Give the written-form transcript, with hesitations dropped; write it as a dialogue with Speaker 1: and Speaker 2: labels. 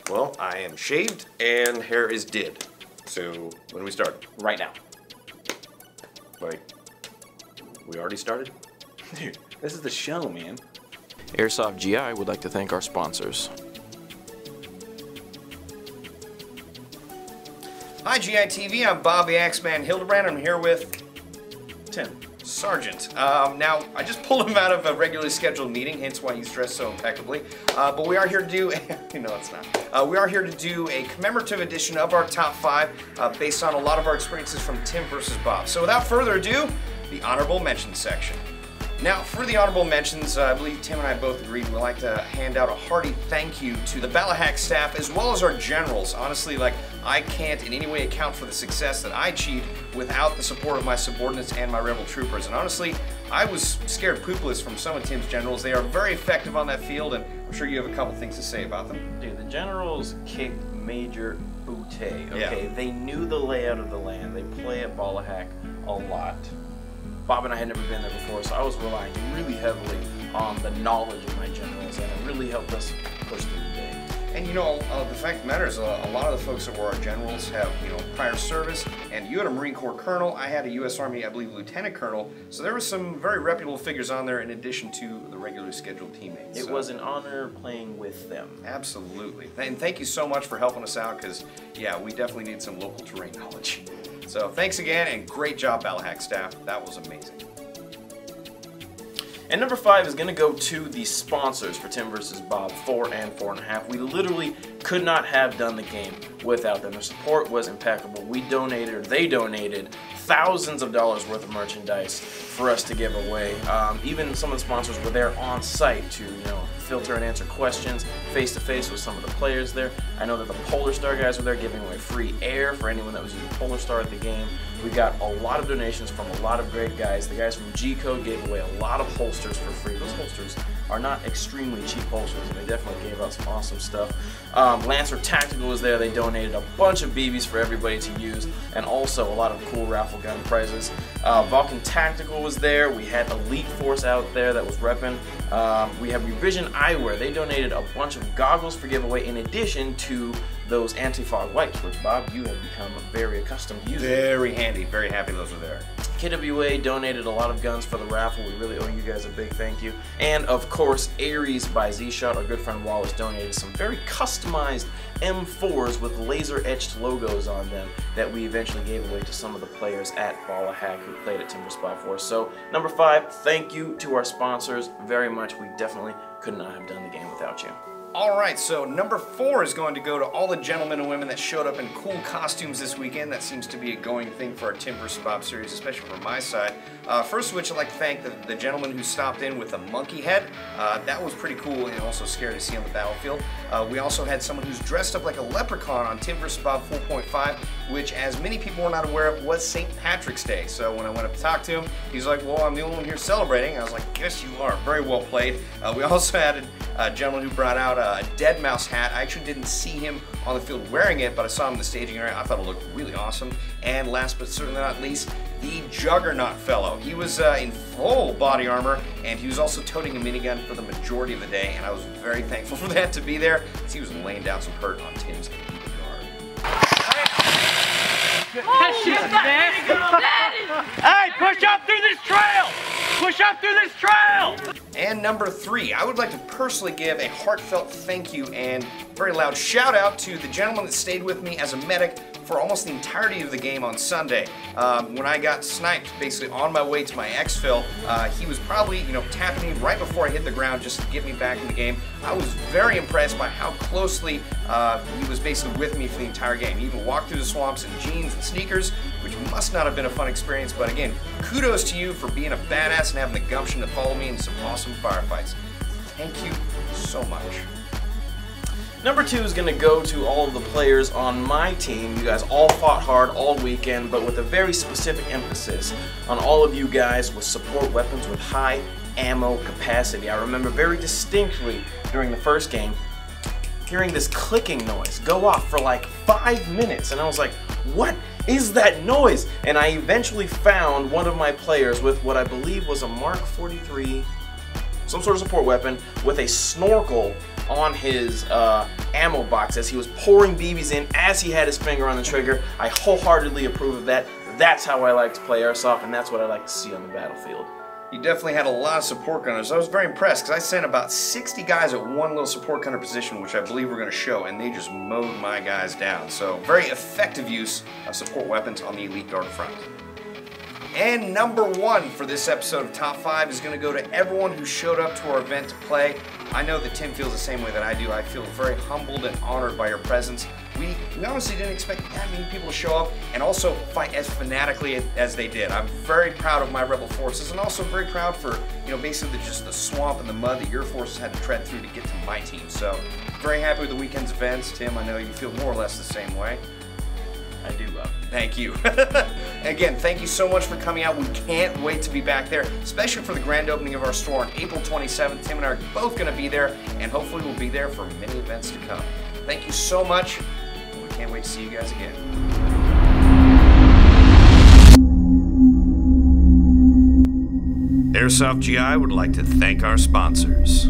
Speaker 1: Well, I am shaved and hair is did. So, when do we start?
Speaker 2: Right now.
Speaker 1: Wait, we already started?
Speaker 2: Dude, this is the show, man.
Speaker 3: Airsoft GI would like to thank our sponsors.
Speaker 1: Hi GI TV, I'm Bobby Axeman Hildebrand. I'm here with
Speaker 2: Tim.
Speaker 1: Sergeant. Now, I just pulled him out of a regularly scheduled meeting, hence why he's dressed so impeccably. But we are here to do, no it's not. We are here to do a commemorative edition of our top 5 based on a lot of our experiences from Tim versus Bob. So without further ado, the honorable mentions section. Now, for the honorable mentions, I believe Tim and I both agreed we'd like to hand out a hearty thank you to the Ballahack staff as well as our generals. Honestly, like, I can't in any way account for the success that I achieved without the support of my subordinates and my rebel troopers. And honestly, I was scared poopless from some of Tim's generals. They are very effective on that field, and I'm sure you have a couple things to say about them.
Speaker 2: Dude, the generals kicked major bootay, okay?
Speaker 1: Yeah.
Speaker 2: They knew the layout of the land. They play at Ballahack a lot. Bob and I had never been there before, so I was relying really heavily on the knowledge of my generals, and it really helped us push through the day.
Speaker 1: And you know, the fact of the matter is a lot of the folks that were our generals have, you know, prior service, and you had a Marine Corps colonel, I had a U.S. Army, I believe, lieutenant colonel, so there were some very reputable figures on there in addition to the regularly scheduled teammates.
Speaker 2: It was an honor playing with them.
Speaker 1: Absolutely. And thank you so much for helping us out, because, yeah, we definitely need some local terrain knowledge. So thanks again, and great job, Ballahack staff. That was amazing.
Speaker 2: And number 5 is going to go to the sponsors for Tim vs. Bob 4 and 4.5. We literally could not have done the game without them. Their support was impeccable. We donated, or they donated, thousands of dollars worth of merchandise for us to give away. Even some of the sponsors were there on site to, you know, filter and answer questions face to face with some of the players there. I know that the Polar Star guys were there giving away free air for anyone that was using Polar Star at the game. We got a lot of donations from a lot of great guys. The guys from G Code gave away a lot of holsters for free. Those holsters are not extremely cheap holsters, and they definitely gave out some awesome stuff. Lancer Tactical was there. They donated a bunch of BBs for everybody to use, and also a lot of cool raffle gun prizes. Vulcan Tactical was there. We had Elite Force out there that was repping. We have Revision Eyewear. They donated a bunch of goggles for giveaway in addition to those anti-fog wipes, which, Bob, you have become very accustomed to using.
Speaker 1: Very handy. Very happy those were there.
Speaker 2: KWA donated a lot of guns for the raffle. We really owe you guys a big thank you. And of course, Aries by Z-Shot, our good friend Wallace, donated some very customized M4s with laser etched logos on them that we eventually gave away to some of the players at Ballahack who played at Tim vs. Bob for us. So number 5, thank you to our sponsors very much. We definitely could not have done the game without you.
Speaker 1: Alright, so number 4 is going to go to all the gentlemen and women that showed up in cool costumes this weekend. That seems to be a going thing for our Tim vs. Bob series, especially from my side. First of which, I'd like to thank the gentleman who stopped in with a monkey head. That was pretty cool and also scary to see on the battlefield. We also had someone who's dressed up like a leprechaun on Tim vs. Bob 4.5, which, as many people were not aware of, was St. Patrick's Day. So when I went up to talk to him, he's like, well, I'm the only one here celebrating. I was like, yes, you are. Very well played. We also had a gentleman who brought out a dead mouse hat. I actually didn't see him on the field wearing it, but I saw him in the staging area. I thought it looked really awesome. And last but certainly not least, the Juggernaut fellow. He was in full body armor, and he was also toting a minigun for the majority of the day, and I was very thankful for that to be there, because he was laying down some hurt on Tim's guard.
Speaker 4: Hey, push up through this trail! Push up through this trail!
Speaker 1: And number 3, I would like to personally give a heartfelt thank you and very loud shout out to the gentleman that stayed with me as a medic for almost the entirety of the game on Sunday. When I got sniped basically on my way to my exfil, he was probably, you know, tapping me right before I hit the ground just to get me back in the game. I was very impressed by how closely he was basically with me for the entire game. He even walked through the swamps in jeans and sneakers, which must not have been a fun experience, but again, kudos to you for being a badass and having the gumption to follow me in some awesome firefights. Thank you so much.
Speaker 2: Number 2 is going to go to all of the players on my team. You guys all fought hard all weekend, but with a very specific emphasis on all of you guys with support weapons with high ammo capacity. I remember very distinctly during the first game hearing this clicking noise go off for like 5 minutes, and I was like, what is that noise? And I eventually found one of my players with what I believe was a Mark 43, some sort of support weapon, with a Snorkel on his ammo box as he was pouring BBs in as he had his finger on the trigger. I wholeheartedly approve of that. That's how I like to play Airsoft, and that's what I like to see on the battlefield.
Speaker 1: You definitely had a lot of support gunners. I was very impressed because I sent about 60 guys at one little support gunner position, which I believe we're going to show, and they just mowed my guys down. So very effective use of support weapons on the Elite Guard front. And number 1 for this episode of Top 5 is going to go to everyone who showed up to our event to play. I know that Tim feels the same way that I do. I feel very humbled and honored by your presence. We honestly didn't expect that many people to show up and also fight as fanatically as they did. I'm very proud of my Rebel forces and also very proud for, basically just the swamp and the mud that your forces had to tread through to get to my team. So, very happy with the weekend's events. Tim, I know you feel more or less the same way.
Speaker 2: I do, Bob.
Speaker 1: Thank you. Again, thank you so much for coming out. We can't wait to be back there, especially for the grand opening of our store on April 27th. Tim and I are both going to be there, and hopefully we'll be there for many events to come. Thank you so much. We can't wait to see you guys again. Airsoft GI would like to thank our sponsors.